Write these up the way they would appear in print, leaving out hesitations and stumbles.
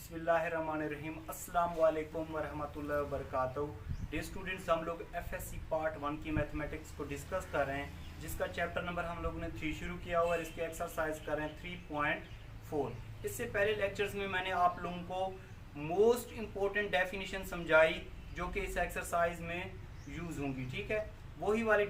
बिस्मिल्लाहिर्रहमानिर्रहीम अस्सलाम वालेकुम वरहमतुल्लाहि वबरकातुहू। डे स्टूडेंट्स, हम लोग एफएससी पार्ट 1 की मैथमेटिक्स को डिस्कस कर रहे हैं, जिसका चैप्टर नंबर हम लोगों ने 3 शुरू किया हुआ है। इसकी एक्सरसाइज कर रहे हैं 3.4। इससे पहले लेक्चर्स में मैंने आप लोगों को मोस्ट इम्पोर्टेंट डेफिनेशन समझाई जो कि इस एक्सरसाइज में यूज़ होंगी। ठीक है, वही वाली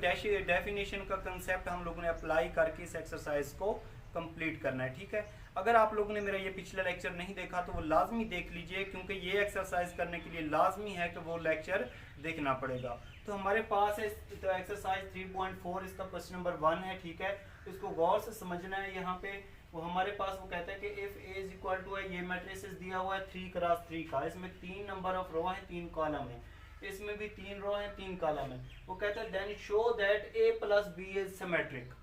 डेफिनेशन का कंसेप्ट हम लोगों ने अप्लाई करके इस एक्सरसाइज को कंप्लीट करना है। ठीक है, अगर आप लोगों ने मेरा ये पिछला लेक्चर नहीं देखा तो वो लाजमी देख लीजिए, क्योंकि ये एक्सरसाइज करने के लिए लाजमी है कि वो लेक्चर देखना पड़ेगा। तो हमारे पास है तो एक्सरसाइज 3.4, इसका क्वेश्चन नंबर 1 है। ठीक है, इसको गौर से समझना है। यहाँ पे वो हमारे पास वो कहता है कि if A is equal to है, ये मैट्रिसेस दिया हुआ है 3 क्रॉस 3 का। इसमें 3 नंबर ऑफ रो है, 3 कॉलम है। इसमें भी 3 रो है, 3 कॉलम है। वो कहता है then show that A plus B is symmetric.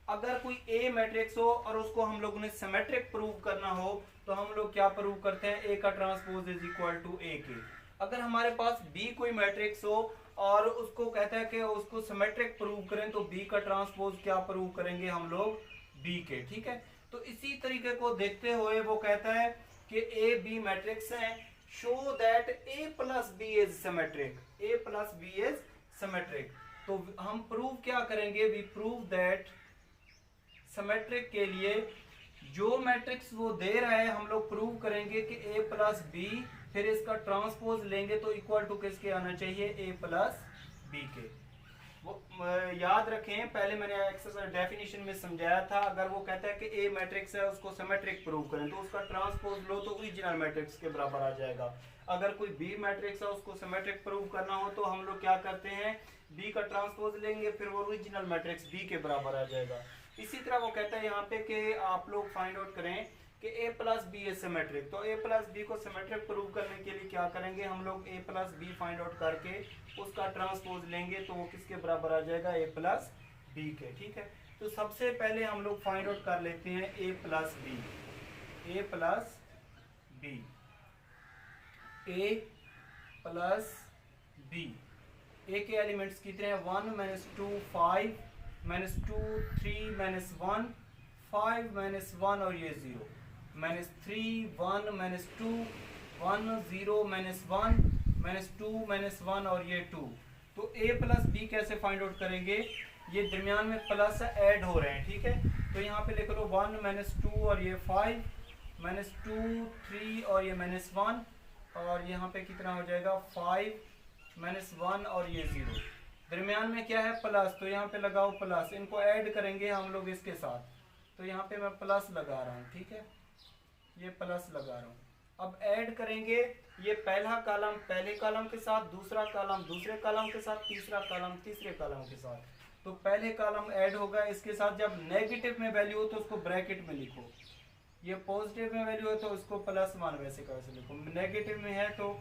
अगर कोई ए मैट्रिक्स हो और उसको हम लोगों ने सिमेट्रिक प्रूव करना हो तो हम लोग क्या प्रूव करते हैं, ए का transpose is equal to A के। अगर हमारे पास बी कोई मैट्रिक्स हो और उसको कहता है कि उसको सिमेट्रिक प्रूव करें तो बी का ट्रांसपोज क्या प्रूव करेंगे हम लोग, बी के। ठीक है, तो इसी तरीके को देखते हुए वो कहता है कि ए बी मैट्रिक्स है, show that A plus B is symmetric, A plus B is symmetric. तो हम प्रूव क्या करेंगे, वी प्रूव दैट सिमेट्रिक के लिए जो मैट्रिक्स वो दे रहा है हम लोग प्रूव करेंगे कि a प्लस बी, फिर इसका ट्रांसपोज लेंगे तो इक्वल टू किसके आना चाहिए, a प्लस बी के। वो याद रखें, पहले मैंने एक्सरसाइज डेफिनेशन में समझाया था। अगर वो कहता है कि a मैट्रिक्स है उसको सिमेट्रिक प्रूव करें तो उसका ट्रांसपोज लो तो ओरिजिनल मैट्रिक्स के बराबर आ जाएगा। अगर कोई b मैट्रिक्स है उसको सिमेट्रिक प्रूव करना हो तो हम लोग क्या करते हैं, b का ट्रांसपोज लेंगे, फिर वो ओरिजिनल मैट्रिक्स b के बराबर आ जाएगा। इसी तरह वो कहता है यहाँ पे कि आप लोग फाइंड आउट करें कि a plus B is symmetric. तो a प्लस बी को सिमेट्रिक प्रूव करने के लिए क्या करेंगे, हम लोग a plus B find out करके उसका ट्रांसपोज लेंगे तो वो किसके बराबर आ जाएगा, a प्लस बी के। ठीक है, तो सबसे पहले हम लोग फाइंड आउट कर लेते हैं a plus B, a plus B, a plus B. a के एलिमेंट्स कितने हैं, 1 - 2 5 -2 3 -1 5 -1 और ये 0 -3 1 -2 1 0 -1 -2 -1 और ये 2। तो a प्लस बी कैसे फाइंड आउट करेंगे, ये दरमियान में प्लस ऐड हो रहे हैं। ठीक है, तो यहाँ पे लिख लो 1 -2 और ये 5 -2 3 और ये -1 और यहाँ पे कितना हो जाएगा 5 -1 और ये 0। दरमियान में क्या है, प्लस, तो यहाँ पे लगाओ प्लस। इनको ऐड करेंगे हम लोग इसके साथ, तो यहाँ पे मैं प्लस लगा रहा हूँ। ठीक है, ये प्लस लगा रहा हूँ। अब ऐड करेंगे, ये पहला कॉलम पहले कॉलम के साथ, दूसरा कॉलम दूसरे कॉलम के साथ, तीसरा कॉलम तीसरे कॉलम के साथ। तो पहले कॉलम ऐड होगा इसके साथ। जब नेगेटिव में वैल्यू हो तो उसको ब्रैकेट में लिखो, ये पॉजिटिव में वैल्यू है तो उसको +1 वैसे का वैसे लिखो, नेगेटिव में है तो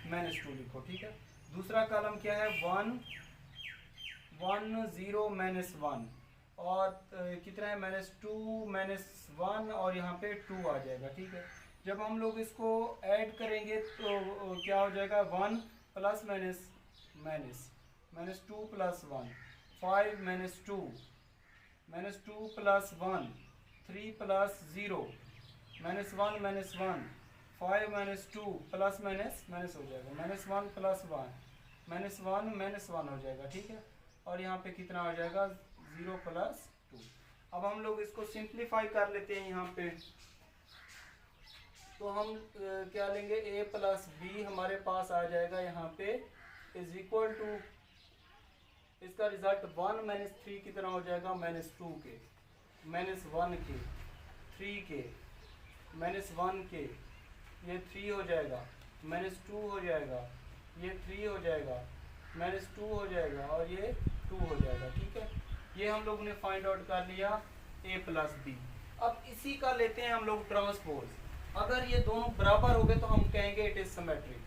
-2 लिखो। ठीक है, दूसरा कॉलम क्या है 1 1 0 -1 और कितना है -2 -1 और यहाँ पे 2 आ जाएगा। ठीक है, जब हम लोग इसको ऐड करेंगे तो क्या हो जाएगा 1 + -2 + 1 5 -2 -2 + 1 3 + 0 -1 -1 5 -2 प्लस माइनस हो जाएगा -1 + 1 -1 हो जाएगा। ठीक है, और यहाँ पे कितना हो जाएगा 0 + 2। अब हम लोग इसको सिंप्लीफाई कर लेते हैं यहाँ पे। तो हम क्या लेंगे, a प्लस बी हमारे पास आ जाएगा यहाँ पे इज इक्वल टू, इसका रिजल्ट 1 - 3 कितना हो जाएगा, -2 के, -1 के, 3 के, -1 के, ये 3 हो जाएगा, -2 हो जाएगा, ये 3 हो जाएगा, -2 हो जाएगा और ये 2 हो जाएगा। ठीक है, ये हम लोग ने फाइंड आउट कर लिया a प्लस बी। अब इसी का लेते हैं हम लोग ट्रांसपोज। अगर ये दोनों बराबर हो गए तो हम कहेंगे it is symmetric.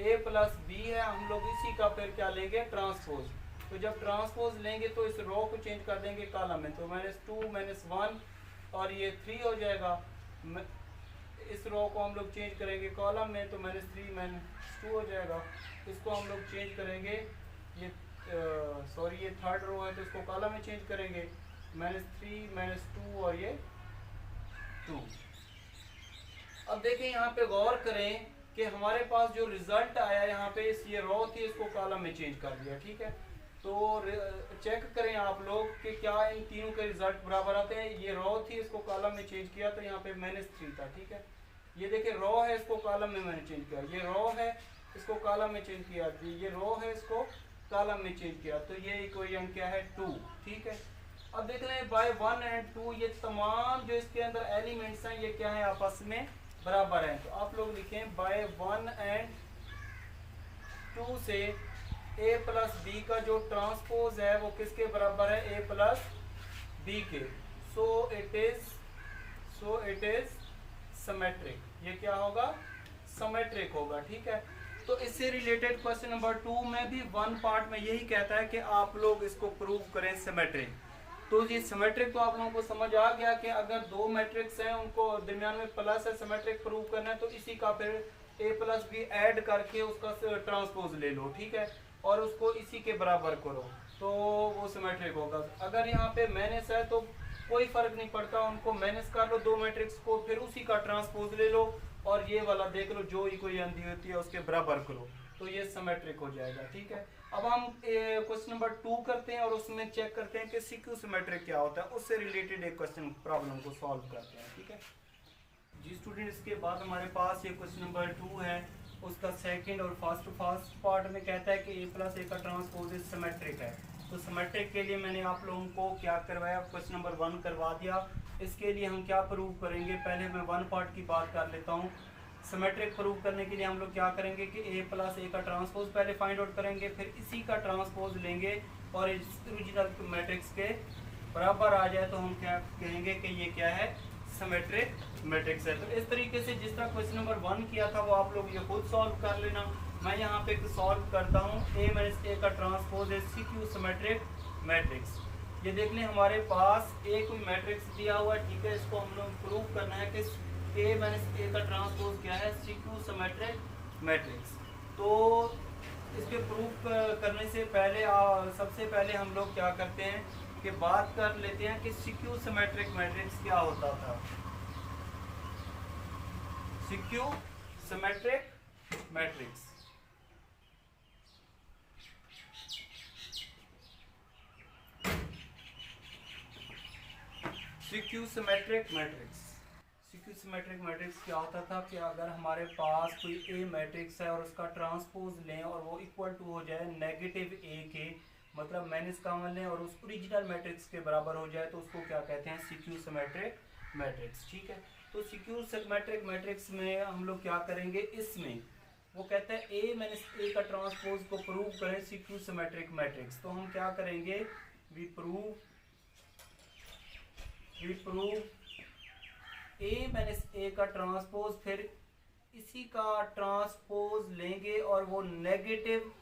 a plus B है, हम लोग इसी का फिर क्या लेंगे, ट्रांसपोज। तो जब ट्रांसपोज लेंगे तो इस रो को चेंज कर देंगे कॉलम में, तो -2 -1 और ये 3 हो जाएगा। इस रो को हम लोग चेंज करेंगे कॉलम में तो -3 -2 हो जाएगा। इसको हम लोग चेंज करेंगे, ये सॉरी ये थर्ड रो है तो इसको कॉलम में चेंज करेंगे, -3 -2 और ये 2। अब देखें यहाँ पे गौर करें कि हमारे पास जो रिजल्ट आया यहाँ पे ये रो थी, इसको कॉलम में चेंज कर दिया, ठीक है। तो चेक करें आप लोग कि क्या इन तीनों के रिजल्ट बराबर आते हैं। ये रो थी, इसको कॉलम में चेंज किया तो यहाँ पे -3 था, ठीक है। ये देखिए रो है, इसको कॉलम में मैंने चेंज किया, ये रो है, इसको कॉलम में चेंज किया, ये रो है, इसको कॉलम में चेंज किया, तो ये इक्वेशन क्या है 2, ठीक है। अब देख लें बाय 1 एंड 2 ये तमाम जो इसके अंदर एलिमेंट्स हैं ये क्या है आपस में बराबर हैं। तो आप लोग लिखें बाय 1 एंड 2 से a प्लस बी का जो ट्रांसपोज है वो किसके बराबर है, a प्लस बी के। सो इट इज सिमेट्रिक, ये क्या होगा, सिमेट्रिक होगा, ठीक है। तो इससे रिलेटेड क्वेश्चन नंबर 2 में भी वन पार्ट में यही कहता है कि आप लोग इसको प्रूव करें सिमेट्रिक। तो ये सिमेट्रिक तो आप लोगों को समझ आ गया कि अगर दो मैट्रिक्स हैं उनको दरमियान में प्लस है, सिमेट्रिक प्रूव करना है तो इसी का फिर a प्लस बी ऐड करके उसका ट्रांसपोज ले लो, ठीक है, और उसको इसी के बराबर करो तो वो सिमेट्रिक होगा। अगर यहाँ पे माइनस है तो कोई फर्क नहीं पड़ता, उनको माइनस कर लो दो मैट्रिक्स को, फिर उसी का ट्रांसपोज ले लो और ये वाला देख लो जो इक्वेशन दी होती है उसके बराबर करो, तो ये सिमेट्रिक हो जाएगा, ठीक है। अब हम क्वेश्चन नंबर 2 करते हैं और उसमें चेक करते हैं कि सीक्यू सिमेट्रिक क्या होता है, उससे रिलेटेड एक क्वेश्चन प्रॉब्लम को सॉल्व करते हैं, ठीक है जी स्टूडेंट। इसके बाद हमारे पास ये क्वेश्चन नंबर 2 है, उसका सेकंड और फर्स्ट पार्ट में कहता है कि a प्लस ए का ट्रांसपोज सिमेट्रिक है। तो सिमेट्रिक के लिए मैंने आप लोगों को क्या करवाया, क्वेश्चन नंबर 1 करवा दिया। इसके लिए हम क्या प्रूव करेंगे, पहले मैं वन पार्ट की बात कर लेता हूँ। सिमेट्रिक प्रूव करने के लिए हम लोग क्या करेंगे कि a प्लस ए का ट्रांसपोज पहले फाइंड आउट करेंगे, फिर इसी का ट्रांसपोज लेंगे और इस ओरिजिनल मैट्रिक्स के बराबर आ जाए तो हम क्या कहेंगे कि ये क्या है, सिमेट्रिक मैट्रिक्स है। तो इस तरीके से जिस तरह क्वेश्चन नंबर 1 किया था वो आप लोग ये खुद सॉल्व कर लेना। मैं यहाँ पे सॉल्व करता हूँ, a माइनस ए का ट्रांसपोज है सीक्यू सिमेट्रिक मैट्रिक्स। ये देख लें हमारे पास एक कोई मैट्रिक्स दिया हुआ है, ठीक है, इसको हम लोग प्रूव करना है कि a माइनस ए का ट्रांसपोज क्या है, सीक्यू सिमेट्रिक मैट्रिक्स। तो इसके प्रूफ करने से पहले सबसे पहले हम लोग क्या करते हैं कि बात कर लेते हैं कि सीक्यू सिमेट्रिक मैट्रिक्स क्या होता था। CQ symmetric matrix, CQ symmetric matrix, CQ symmetric matrix क्या होता था कि अगर हमारे पास कोई ए मैट्रिक्स है और उसका ट्रांसपोज लें और वो इक्वल टू हो जाए नेगेटिव ए के, मतलब माइनस कॉमन लें और उस ओरिजिनल मैट्रिक्स के बराबर हो जाए तो उसको क्या कहते हैं, सीक्यू सिमेट्रिक मैट्रिक्स, ठीक है। तो सीक्यू सिमेट्रिक मैट्रिक्स में हम लोग क्या करेंगे, इसमें वो कहता है ए माइनस ए का ट्रांसपोज को प्रूव करें सीक्यू सिमेट्रिक मैट्रिक्स। तो हम क्या करेंगे, we prove A minus A का ट्रांसपोज, फिर इसी का ट्रांसपोज लेंगे और वो नेगेटिव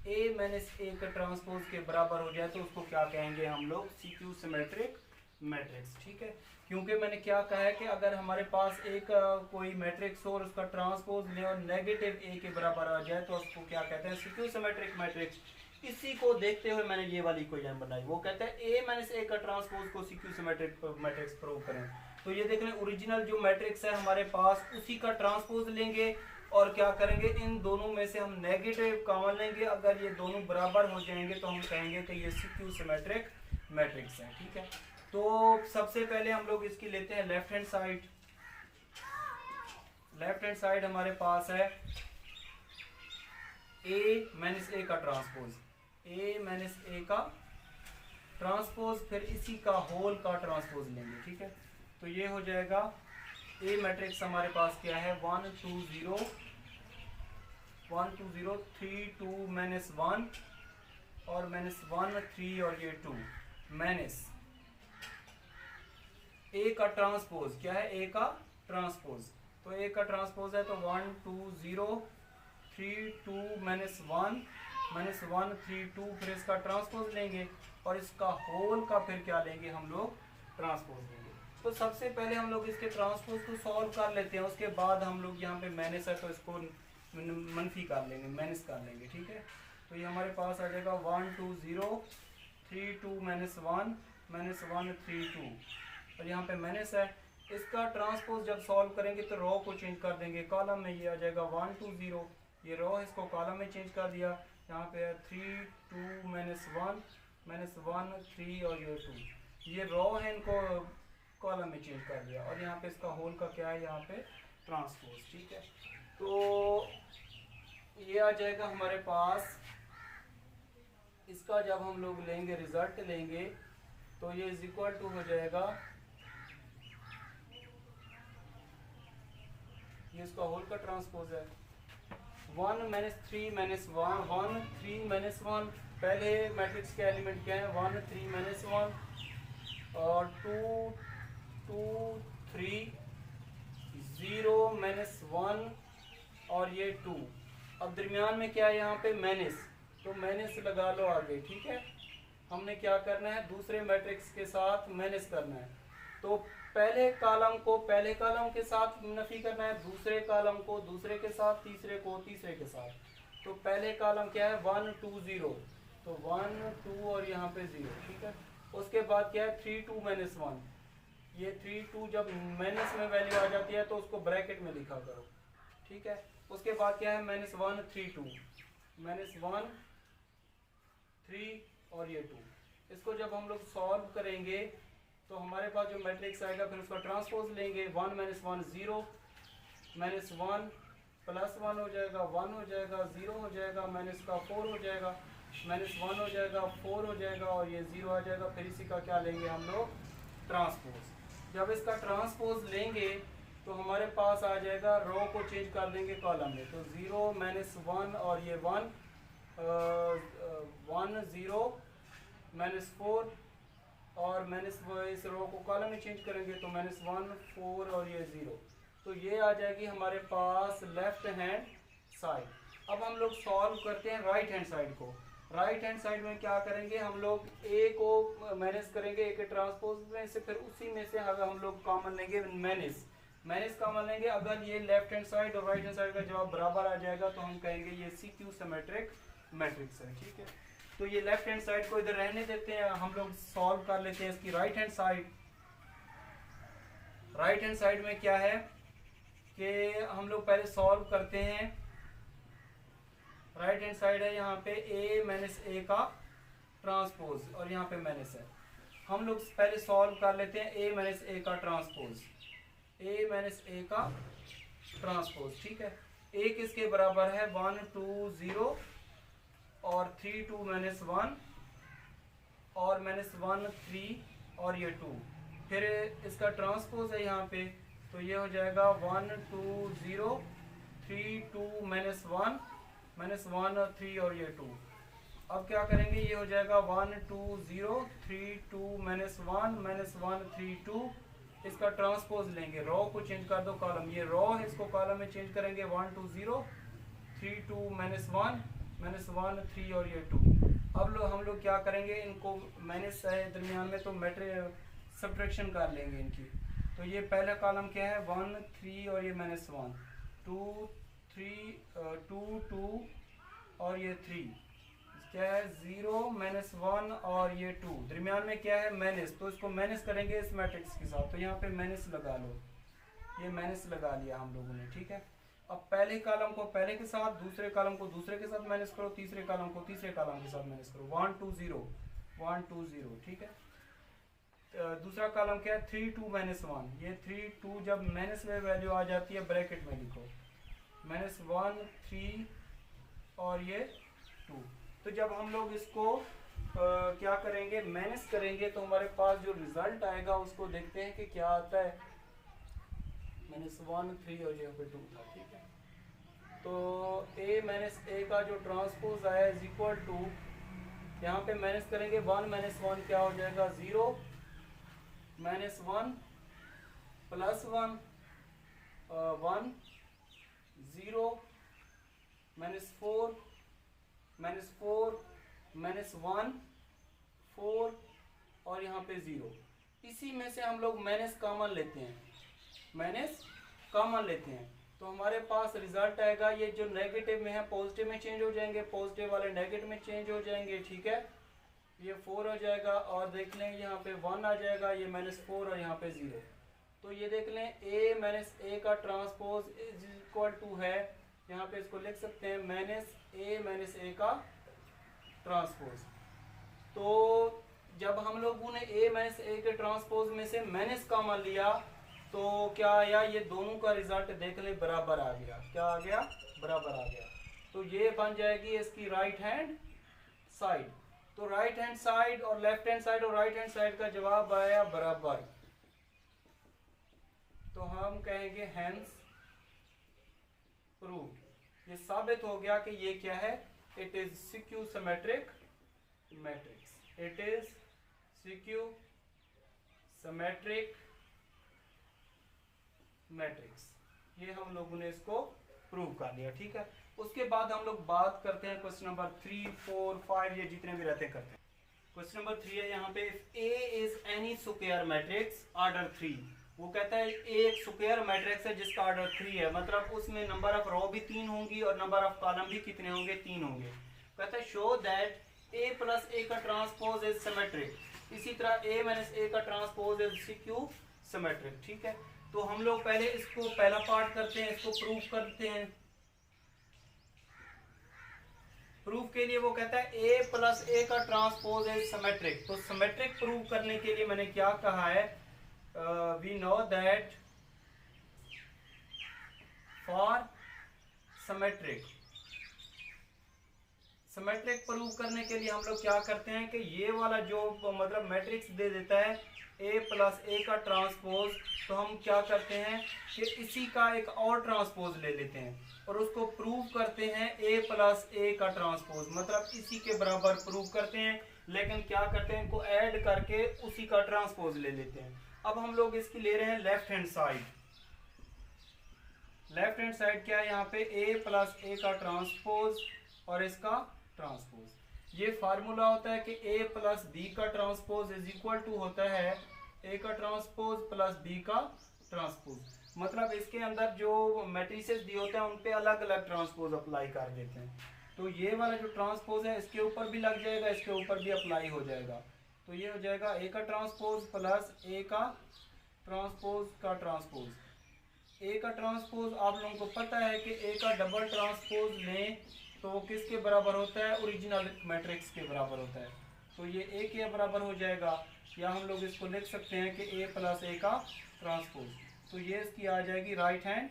ए माइनस ए का ट्रांसपोज के बराबर हो जाए तो उसको क्या कहेंगे हम लोग, सीक्यू सिमेट्रिक मैट्रिक्स, ठीक है। क्योंकि मैंने क्या कहा है कि अगर हमारे पास एक कोई मैट्रिक्स हो और उसका ट्रांसपोज ले और नेगेटिव ए के बराबर आ जाए तो उसको क्या कहते हैं, सीक्यू सिमेट्रिक मैट्रिक्स। इसी को देखते हुए मैंने ये वाली इक्वेशन बनाई, वो कहते हैं ए माइनस ए का ट्रांसपोज को सीक्यू सिमेट्रिक मैट्रिक्स प्रूव करें। तो ये देख लें ओरिजिनल जो मैट्रिक्स है हमारे पास उसी का ट्रांसपोज लेंगे और क्या करेंगे, इन दोनों में से हम नेगेटिव कॉमन लेंगे, अगर ये दोनों बराबर हो जाएंगे तो हम कहेंगे कि ये सीक्यू सिमेट्रिक मैट्रिक्स है, ठीक है। तो सबसे पहले हम लोग इसकी लेते हैं left hand side. Left hand side हमारे पास है ए माइनस ए का ट्रांसपोज, ए माइनस ए का ट्रांसपोज, फिर इसी का होल का ट्रांसपोज लेंगे, ठीक है। तो ये हो जाएगा ए मैट्रिक्स हमारे पास क्या है, 1 2 0 1 2 0 3 2 माइनस 1 और माइनस 1 3 और ये 2 माइनस ए का ट्रांसपोज क्या है, ए का ट्रांसपोज, तो ए का ट्रांसपोज है तो 1 2 0 3 2 माइनस 1 3 2, फिर इसका ट्रांसपोज लेंगे और इसका होल का फिर क्या लेंगे हम लोग, ट्रांसपोज लेंगे। तो सबसे पहले हम लोग इसके ट्रांसपोज को सॉल्व कर लेते हैं, उसके बाद हम लोग यहाँ पे माइनस है तो इसको मनफी कर लेंगे, माइनस कर लेंगे, ठीक है। तो ये हमारे पास आ जाएगा 1 2 0 3 2 माइनस 1 3 2 और यहाँ पे माइनस है, इसका ट्रांसपोज जब सॉल्व करेंगे तो रो को चेंज कर देंगे, कॉलम में ये आ जाएगा 1 2 0, ये रो है इसको कॉलम में चेंज कर दिया, यहाँ पे है 3 2 -1 3 और ये 2, ये रो है इनको कॉलम में चेंज कर दिया, और यहाँ पे इसका होल का क्या है यहाँ पे ट्रांसपोज। ठीक है, तो ये आ जाएगा हमारे पास। इसका जब हम लोग लेंगे रिजल्ट लेंगे तो ये इज इक्वल टू हो जाएगा, ये इसका होल का ट्रांसपोज है 1 -3 -1 3 -1, पहले मैट्रिक्स के एलिमेंट क्या है 1 3 -1 और 2 2 3 0 -1 और ये 2। अब दरमियान में क्या है यहाँ पे माइनस, तो माइनस लगा लो आगे। ठीक है, हमने क्या करना है दूसरे मैट्रिक्स के साथ माइनस करना है, तो पहले कॉलम को पहले कॉलम के साथ नफी करना है, दूसरे कॉलम को दूसरे के साथ, तीसरे को तीसरे के साथ। तो पहले कॉलम क्या है 1 2 0, तो 1 2 और यहाँ पे 0। ठीक है, उसके बाद क्या है 3 2 -1, ये 3 2 जब माइनस में वैल्यू आ जाती है तो उसको ब्रैकेट में लिखा करो। ठीक है, उसके बाद क्या है -1 3 2 -1 3 और ये 2। इसको जब हम लोग सॉल्व करेंगे तो हमारे पास जो मैट्रिक्स आएगा फिर उसका ट्रांसपोज लेंगे 1 -1 0 -1 +1 हो जाएगा 1 हो जाएगा 0 हो जाएगा माइनस का 4 हो जाएगा -1 हो जाएगा 4 हो जाएगा और ये 0 आ जाएगा। फिर इसी का क्या लेंगे हम लोग ट्रांसपोज। जब इसका ट्रांसपोज लेंगे तो हमारे पास आ जाएगा, रो को चेंज कर देंगे कॉलम में, तो 0 -1 और ये 1 1 0 -4 और इस रो को कॉलम में चेंज करेंगे तो -1 4 और ये 0। तो ये आ जाएगी हमारे पास लेफ्ट हैंड साइड। अब हम लोग सॉल्व करते हैं राइट हैंड साइड को। राइट हैंड साइड में क्या करेंगे, हम लोग ए को माइनस करेंगे ए के ट्रांसपोज में से, फिर उसी में से अगर हम लोग कॉमन लेंगे माइनस कॉमन लेंगे। अगर ये लेफ्ट हैंड साइड और राइट हैंड साइड का जवाब बराबर आ जाएगा तो हम कहेंगे ये CQ सिमेट्रिक मैट्रिक्स है। ठीक है, तो ये लेफ्ट हैंड साइड को इधर रहने देते हैं, हम लोग सॉल्व कर लेते हैं इसकी right hand side. Right hand side में क्या है कि हम लोग पहले सॉल्व करते हैं। राइट हैंड साइड है यहाँ पे a - a का ट्रांसपोज और यहाँ पे माइनस है। हम लोग पहले सॉल्व कर लेते हैं a - a का ट्रांसपोज, a - a का ट्रांसपोज। ठीक है, a किसके बराबर है 1 2 0 और 3 2 -1 और -1 3 और ये 2। फिर इसका ट्रांसपोज है यहाँ पे, तो ये हो जाएगा 1 2 0 3 2 -1 -1 3 और ये 2। अब क्या करेंगे, ये हो जाएगा 1 2 0 3 2 -1 -1 3 2। इसका ट्रांसपोज लेंगे, रो को चेंज कर दो कॉलम, ये रो है इसको कॉलम में चेंज करेंगे 1 2 0 3 2 -1 3 और ये 2। अब हम लोग क्या करेंगे, इनको माइनस है दरमियान में तो मैट्रिक सब्ट्रैक्शन कर लेंगे इनकी। तो ये पहला कॉलम क्या है 1 3 और ये -1 2 3 2 2 और ये 3 क्या है 0 -1 और ये 2। दरमियान में क्या है माइनस, तो इसको माइनस करेंगे इस मैट्रिक्स के साथ, तो यहाँ पे माइनस लगा लो, ये माइनस लगा लिया हम लोगों ने। ठीक है, अब पहले कॉलम को पहले के साथ, दूसरे कॉलम को दूसरे के साथ माइनस करो, तीसरे कॉलम को तीसरे कॉलम के साथ माइनस करो 1 2 0 1 2 0। ठीक है, दूसरा कॉलम क्या है 3 2 -1, ये 3 2 जब माइनस में वैल्यू आ जाती है ब्रैकेट में लिखो -1 3 और ये 2। तो जब हम लोग इसको क्या करेंगे माइनस करेंगे तो हमारे पास जो रिजल्ट आएगा उसको देखते हैं कि क्या आता है। -1 3 और यहाँ पे 2 था। ठीक है, तो a - a का जो ट्रांसपोज आया इज इक्वल टू, यहाँ पे माइनस करेंगे 1 -1 क्या हो जाएगा 0 -1 +1 1 0 -4 -1 4 और यहाँ पे 0। इसी में से हम लोग माइनस कॉमन लेते हैं, तो हमारे पास रिजल्ट आएगा, ये जो नेगेटिव में है पॉजिटिव में चेंज हो जाएंगे, पॉजिटिव वाले नेगेटिव में चेंज हो जाएंगे। ठीक है, ये 4 हो जाएगा और देख लें यहाँ पे 1 आ जाएगा, ये -4 और यहाँ पे 0। तो ये देख लें ए माइनस ए का ट्रांसपोज इज इक्वल टू है, यहाँ पे इसको लिख सकते हैं माइनस ए का ट्रांसपोज। तो जब हम लोगों ने ए माइनस ए के ट्रांसपोज में से माइनस का मान लिया तो क्या आया, ये दोनों का रिजल्ट देख लें बराबर आ गया। क्या आ गया? बराबर आ गया। तो ये बन जाएगी इसकी राइट हैंड साइड। तो राइट हैंड साइड और लेफ्ट हैंड साइड और राइट हैंड साइड का जवाब आया बराबर। तो हम कहेंगे हेंस प्रूव। ये साबित हो गया कि ये क्या है, it is skew symmetric matrix. It is skew symmetric matrix. ये हम लोगों ने इसको प्रूव कर लिया। ठीक है, उसके बाद हम लोग बात करते हैं क्वेश्चन नंबर 3, 4, 5 ये जितने भी रहते हैं करते हैं। क्वेश्चन नंबर 3 है यहाँ पे, A is N E square matrix order 3। वो कहता है A एक स्क्वायर मैट्रिक्स है जिसका ऑर्डर 3 है, मतलब उसमें नंबर ऑफ रो भी 3 होंगी और नंबर ऑफ कॉलम भी कितने होंगे? 3 होंगे। कहता है show that A plus A का ट्रांसपोज इज सिमेट्रिक। इसी तरह A माइनस A का ट्रांसपोज इज सिक्यू सिमेट्रिक। ठीक है, तो हम लोग पहले इसको पहला पार्ट करते हैं, इसको प्रूव करते हैं। प्रूफ के लिए वो कहता है A प्लस A का ट्रांसपोज इज सिमेट्रिक। तो सिमेट्रिक प्रूव करने के लिए मैंने क्या कहा है, we know that for symmetric prove करने के लिए हम लोग क्या करते हैं कि ये वाला जो मतलब मैट्रिक्स दे देता है A प्लस A का ट्रांसपोज, तो हम क्या करते हैं कि इसी का एक और ट्रांसपोज ले लेते हैं और उसको प्रूव करते हैं A प्लस A का ट्रांसपोज, मतलब इसी के बराबर प्रूव करते हैं, लेकिन क्या करते हैं इनको ऐड करके उसी का ट्रांसपोज ले लेते हैं। अब हम लोग इसकी ले रहे हैं left hand side. Left hand side क्या है यहाँ पे, A प्लस A का ट्रांसपोज और इसका ट्रांसपोज। ये फार्मूला होता है कि A प्लस B का ट्रांसपोज इज इक्वल टू होता है A का ट्रांसपोज प्लस B का ट्रांसपोज। मतलब इसके अंदर जो मैट्रिसेस दिए होते हैं उन पे अलग अलग ट्रांसपोज अप्लाई कर देते हैं। तो ये वाला जो ट्रांसपोज है इसके ऊपर भी लग जाएगा, इसके ऊपर भी अप्लाई हो जाएगा। तो ये हो जाएगा A का ट्रांसपोज प्लस A का ट्रांसपोज का ट्रांसपोज। A का ट्रांसपोज आप लोगों को पता है कि A का डबल ट्रांसपोज लें तो वो किसके बराबर होता है, ओरिजिनल मैट्रिक्स के बराबर होता है। तो ये A के बराबर हो जाएगा, या हम लोग इसको लिख सकते हैं कि A प्लस A का ट्रांसपोज। तो ये इसकी आ जाएगी राइट हैंड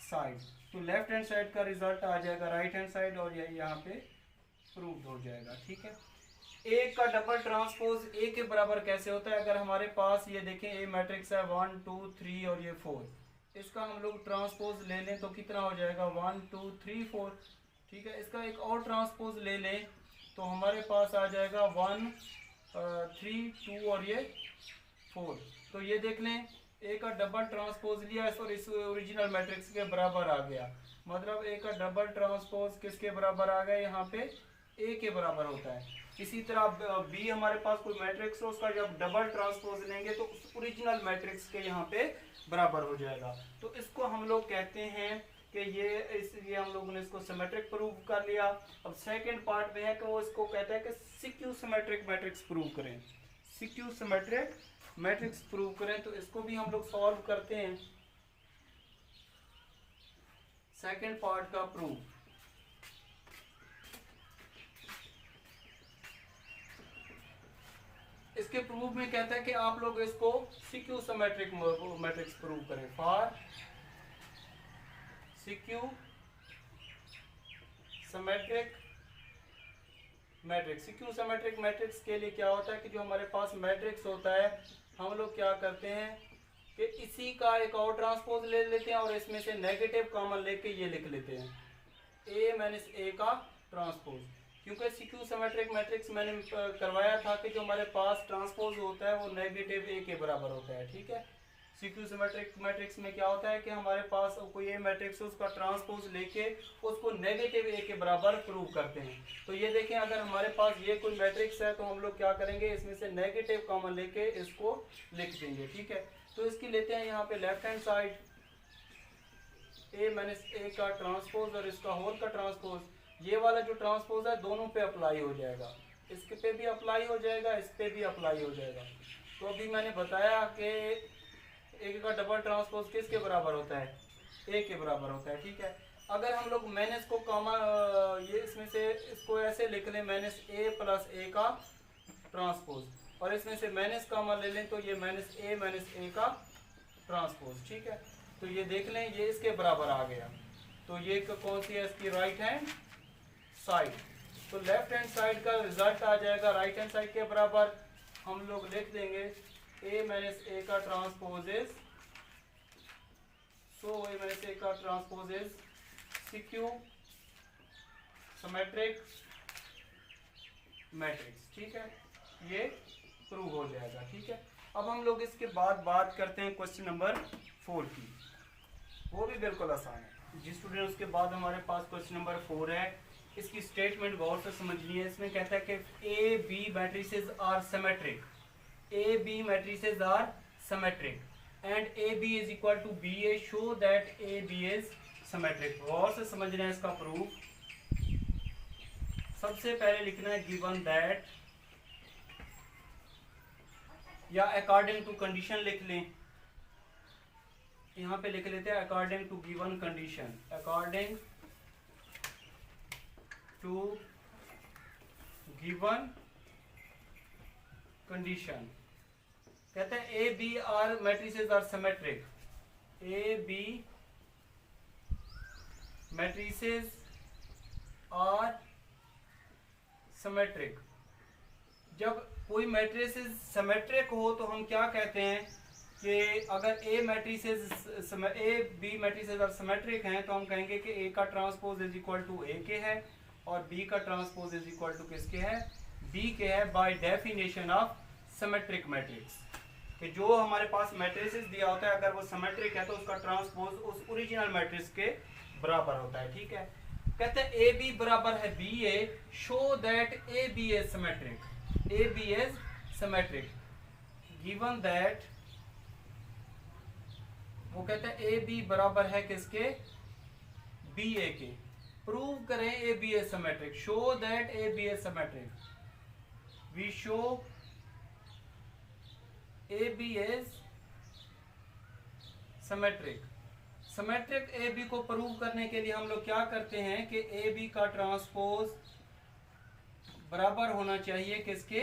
साइड। तो लेफ्ट हैंड साइड का रिजल्ट आ जाएगा राइट हैंड साइड और ये यहाँ पे प्रूव हो जाएगा। ठीक है, A का डबल ट्रांसपोज A के बराबर कैसे होता है, अगर हमारे पास ये देखें A मैट्रिक्स है 1 2 3 और ये 4, इसका हम लोग ट्रांसपोज ले लें तो कितना हो जाएगा 1 2 3 4। ठीक है, इसका एक और ट्रांसपोज ले लें तो हमारे पास आ जाएगा 1 3 2 और ये 4। तो ये देख लें A का डबल ट्रांसपोज लिया और इस ओरिजिनल मैट्रिक्स के बराबर आ गया, मतलब A का डबल ट्रांसपोज किसके बराबर आ गया, यहाँ पे A के बराबर होता है। इसी तरह B हमारे पास कोई मैट्रिक्स हो, उसका जब डबल ट्रांसपोज लेंगे तो उस ओरिजिनल मैट्रिक्स के यहाँ पे बराबर हो जाएगा। तो इसको हम लोग कहते हैं कि ये इसलिए हम लोगों ने इसको सिमेट्रिक प्रूव कर लिया। अब सेकंड पार्ट में है कि वो इसको कहता है कि सिक्यू सिमेट्रिक मैट्रिक्स प्रूव करें। सिक्यू सिमेट्रिक मैट्रिक्स प्रूव करें, तो इसको भी हम लोग सॉल्व करते हैं। सेकंड पार्ट का प्रूफ, इसके प्रूफ में कहता है कि आप लोग इसको सिक्यू सिमेट्रिक मैट्रिक्स प्रूव करें। For skew symmetric matrix. Skew symmetric matrix के लिए क्या होता है कि जो हमारे पास मैट्रिक्स होता है हम लोग क्या करते हैं कि इसी का एक और ट्रांसपोज ले लेते हैं और इसमें से नेगेटिव कॉमन लेके ये लिख लेते हैं A माइनस A का ट्रांसपोज। क्योंकि सिक्यू सिमेट्रिक मैट्रिक्स मैंने करवाया था कि जो हमारे पास ट्रांसपोज होता है वो नेगेटिव A के बराबर होता है। ठीक है, सिक्यू सिमेट्रिक मैट्रिक्स में क्या होता है कि हमारे पास कोई ए मैट्रिक्स है उसका ट्रांसपोज लेके उसको नेगेटिव ए के बराबर प्रूव करते हैं। तो ये देखें अगर हमारे पास ये कोई मैट्रिक्स है तो हम लोग क्या करेंगे, इसमें से नेगेटिव कॉमन लेके इसको लिख देंगे। ठीक है, तो इसकी लेते हैं यहाँ पे left hand side A minus A का ट्रांसपोज और इसका होल का ट्रांसपोज। ये वाला जो ट्रांसपोज है दोनों पे अप्लाई हो जाएगा, इसके पे भी अप्लाई हो जाएगा, इस पे भी अप्लाई हो जाएगा। तो अभी मैंने बताया कि ए का डबल ट्रांसपोज किसके बराबर होता है, ए के बराबर होता है, ठीक है। अगर हम लोग माइनस को कॉमन ये इसमें से इसको ऐसे लिख लें माइनस ए प्लस ए का ट्रांसपोज, और इसमें से माइनस कॉमन ले लें तो ये माइनस ए का ट्रांसपोज, ठीक है। तो ये देख लें ये इसके बराबर आ गया, तो ये कौन सी है इसकी राइट हैंड साइड। तो लेफ्ट हैंड साइड का रिजल्ट आ जाएगा राइट हैंड साइड के बराबर, हम लोग लिख देंगे a माइनस ए का transpose is, so a minus A का transpose is CQ symmetric matrix, ठीक है। ये प्रूव हो जाएगा, ठीक है। अब हम लोग इसके बाद बात करते हैं क्वेश्चन नंबर 4 की, वो भी बिल्कुल आसान है जी स्टूडेंट। उसके बाद हमारे पास क्वेश्चन नंबर 4 है, इसकी स्टेटमेंट गौर से समझनी है। इसमें कहता है कि A B matrices are symmetric, A B matrices are symmetric and A B is equal to B A, show that A B is symmetric. गौर से समझना है इसका प्रूफ। सबसे पहले लिखना है गिवन दैट, या अकॉर्डिंग टू कंडीशन लिख लें, यहां पे लिख लेते हैं according to given condition, according to given condition. कहते हैं A B are matrices are symmetric, A B matrices are symmetric. जब कोई मैट्रिसेस सिमेट्रिक हो तो हम क्या कहते हैं कि अगर A B matrices are symmetric हैं तो हम कहेंगे कि ए का transpose is equal to A के है और बी का ट्रांसपोज इज इक्वल टू किसके है, बी के है, by definition of symmetric matrix. कि जो हमारे पास मैट्रिसेस दिया होता है अगर वो सिमेट्रिक है तो उसका ट्रांसपोज उस ओरिजिनल मैट्रिक्स के बराबर होता है, ठीक है। कहते हैं ए बी बराबर है B A, show that A B is symmetric, A B is symmetric given that, वो कहते हैं ए बी बराबर है किसके, बी ए के। प्रूव करें A B is symmetric, show that A B is symmetric, we show A B is symmetric. Symmetric A B को prove करने के लिए हम लोग क्या करते हैं कि ए बी का ट्रांसपोज बराबर होना चाहिए किसके,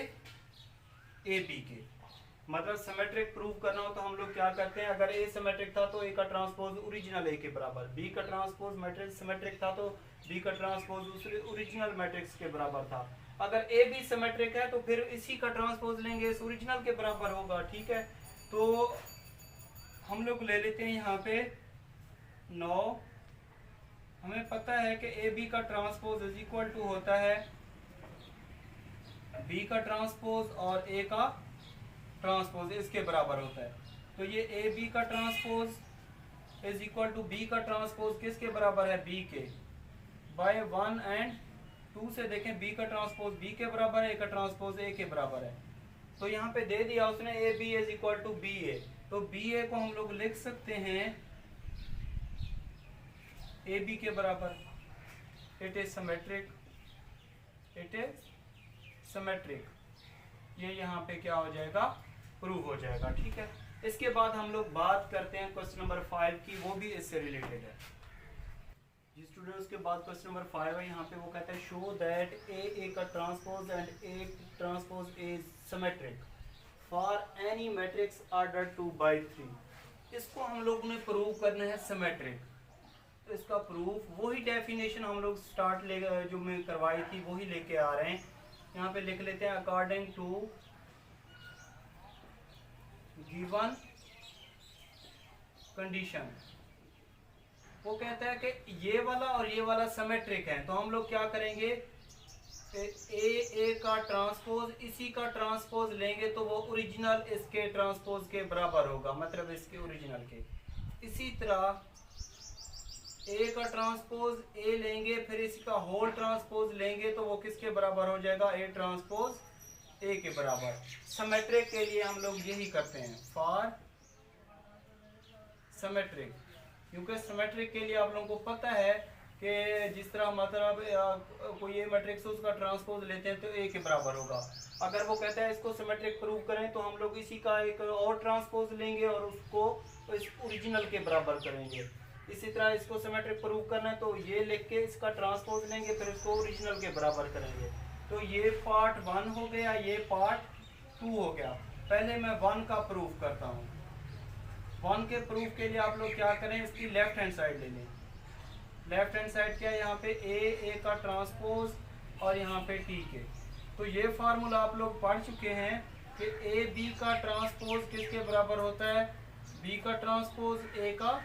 ए बी के। मतलब सिमेट्रिक प्रूव करना हो तो हम लोग क्या करते हैं, अगर ए सिमेट्रिक था तो ए का ट्रांसपोज ओरिजिनल ए के बराबर, बी का ट्रांसपोज मैट्रिक्स सिमेट्रिक था तो बी का ट्रांसपोज दूसरे ओरिजिनल मैट्रिक्स के बराबर था। अगर ए बी सिमेट्रिक है तो फिर इसी का ट्रांसपोज लेंगे, इस ओरिजिनल के बराबर होगा, ठीक है। तो हम लोग ले लेते हैं यहाँ पे 9। हमें पता है कि ए बी का ट्रांसपोज इज इक्वल टू होता है बी का ट्रांसपोज और ए का ट्रांसपोज इसके बराबर होता है। तो ये ए बी का transpose is equal to B का ट्रांसपोज किसके बराबर है, बी के, बाय 1 एंड 2 से देखें बी का ट्रांसपोज बी के बराबर है, ए का ट्रांसपोज ए के बराबर है। तो यहाँ पे दे दिया उसने A B is equal to B A, तो बी ए को हम लोग लिख सकते हैं ए बी के बराबर, it is symmetric, it is symmetric. ये यहाँ पे क्या हो जाएगा, प्रूव हो जाएगा, ठीक है। इसके बाद हम लोग बात करते हैं क्वेश्चन नंबर 5 की, वो भी इससे रिलेटेड है जी स्टूडेंट्स। के बाद क्वेश्चन नंबर 5 है, यहाँ पे वो कहता है शो दैट ए का transpose and A transpose is symmetric for any matrix order 2/3। इसको हम लोग ने प्रूव करना है सिमेट्रिक। तो इसका प्रूफ वही डेफिनेशन हम लोग स्टार्ट ले जो मैं करवाई थी वही लेके आ रहे हैं। यहाँ पे लिख लेते हैं अकॉर्डिंग टू गिवन कंडीशन। वो कहता है कि ये वाला और ये वाला सिमेट्रिक है, तो हम लोग क्या करेंगे, ए का ट्रांसपोज इसी का ट्रांसपोज लेंगे तो वो ओरिजिनल इसके ट्रांसपोज के बराबर होगा, मतलब इसके ओरिजिनल के। इसी तरह ए का ट्रांसपोज ए लेंगे फिर इसका होल ट्रांसपोज लेंगे तो वो किसके बराबर हो जाएगा, ए ट्रांसपोज ए के बराबर। सिमेट्रिक के लिए हम लोग यही करते हैं, फॉर सिमेट्रिक, क्योंकि सिमेट्रिक के लिए आप लोगों को पता है कि जिस तरह मतलब कोई ए मैट्रिक्स है उसका ट्रांसपोज लेते हैं तो ए के बराबर होगा। अगर वो कहता है इसको सिमेट्रिक प्रूव करें तो हम लोग इसी का एक और ट्रांसपोज लेंगे और उसको इस ओरिजिनल के बराबर करेंगे। इसी तरह इसको सिमेट्रिक प्रूव करना है तो ये लिख के इसका ट्रांसपोज लेंगे, फिर इसको ओरिजिनल के बराबर करेंगे। तो ये पार्ट 1 हो गया, ये पार्ट 2 हो गया। पहले मैं 1 का प्रूफ करता हूँ। 1 के प्रूफ के लिए आप लोग क्या करें, इसकी लेफ्ट हैंड साइड ले लें। लेफ्ट हैंड साइड क्या है, यहाँ पे ए का ट्रांसपोज और यहाँ पे टी के। तो ये फार्मूला आप लोग पढ़ चुके हैं कि ए बी का ट्रांसपोज किसके बराबर होता है, बी का ट्रांसपोज ए का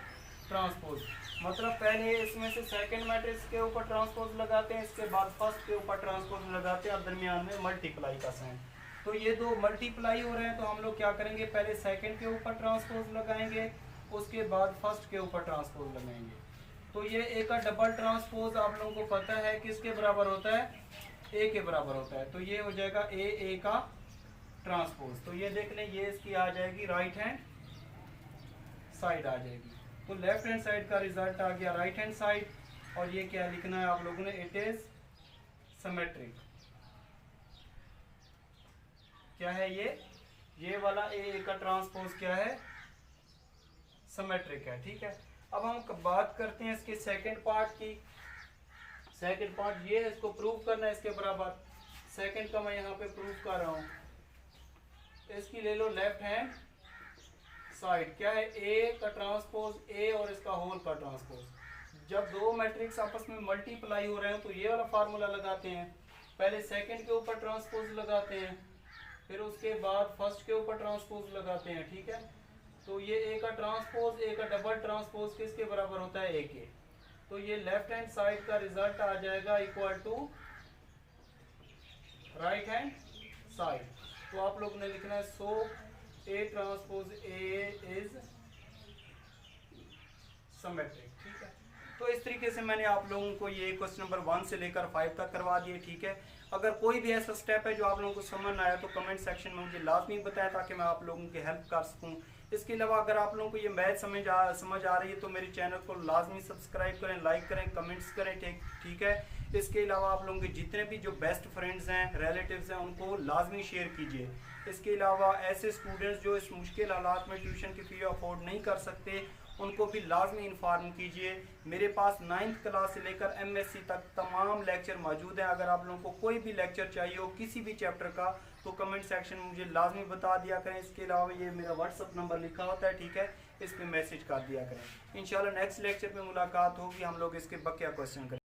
ट्रांसपोज। मतलब पहले इसमें से सेकंड मैट्रिक्स के ऊपर ट्रांसपोज लगाते हैं, इसके बाद फर्स्ट के ऊपर ट्रांसपोज लगाते हैं और दरमियान में मल्टीप्लाई का साइन। तो ये दो मल्टीप्लाई हो रहे हैं तो हम लोग क्या करेंगे, पहले सेकंड के ऊपर ट्रांसपोज लगाएंगे, उसके बाद फर्स्ट के ऊपर ट्रांसपोज लगाएंगे। तो ये ए का डबल ट्रांसपोज आप लोगों को पता है किसके बराबर होता है, ए के बराबर होता है। तो ये हो जाएगा ए का ट्रांसपोज। तो ये देख लें, ये इसकी आ जाएगी राइट हैंड साइड आ जाएगी। तो लेफ्ट हैंड साइड का रिजल्ट आ गया राइट हैंड साइड। और ये क्या लिखना है आप लोगों ने, इट इज सिमेट्रिक। क्या है ये वाला ए का ट्रांसपोज क्या है, सिमेट्रिक है। ठीक है, अब हम बात करते हैं इसके सेकंड पार्ट की। सेकंड पार्ट ये है, इसको प्रूव करना है इसके बराबर। सेकंड का मैं यहाँ पे प्रूव कर रहा हूँ। इसकी ले लो लेफ्ट हैंड साइड, क्या है ए का ट्रांसपोज ए और इसका होल का ट्रांसपोज। जब दो मैट्रिक्स आपस में मल्टीप्लाई हो रहे हैं तो ये वाला फार्मूला लगाते हैं। पहले सेकंड के ऊपर ट्रांसपोज लगाते हैं, फिर उसके बाद फर्स्ट के ऊपर ट्रांसपोज लगाते हैं। ठीक है, तो ये ए का ट्रांसपोज ए का डबल ट्रांसपोज किसके बराबर होता है, ए के। तो ये लेफ्ट हैंड साइड का रिजल्ट आ जाएगा equal to right hand side. तो आप लोग ने लिखना है so A transpose A is symmetric. ठीक है, तो इस तरीके से मैंने आप लोगों को ये क्वेश्चन नंबर 1 से लेकर 5 तक करवा दिए। ठीक है, अगर कोई भी ऐसा स्टेप है जो आप लोगों को समझ ना आया तो कमेंट सेक्शन में मुझे लाजमी बताएं ताकि मैं आप लोगों की हेल्प कर सकूं। इसके अलावा अगर आप लोगों को ये मैथ समझ आ रही है तो मेरे चैनल को लाजमी सब्सक्राइब करें, लाइक करें, कमेंट्स करें। ठीक है, इसके अलावा आप लोगों के जितने भी जो बेस्ट फ्रेंड्स हैं, रिलेटिव्स हैं, उनको लाजमी शेयर कीजिए। इसके अलावा ऐसे स्टूडेंट्स जो इस मुश्किल हालात में ट्यूशन की फ़ी अफोर्ड नहीं कर सकते उनको भी लाजमी इन्फॉर्म कीजिए। मेरे पास 9th क्लास से लेकर MSc तक तमाम लेक्चर मौजूद हैं। अगर आप लोगों को कोई भी लेक्चर चाहिए हो किसी भी चैप्टर का तो कमेंट सेक्शन में मुझे लाजमी बता दिया करें। इसके अलावा ये मेरा व्हाट्सअप नंबर लिखा होता है, ठीक है, इस पर मैसेज कर दिया करें। इंशाल्लाह नेक्स्ट लेक्चर में मुलाकात होगी, हम लोग इसके बकिया क्वेश्चन करें।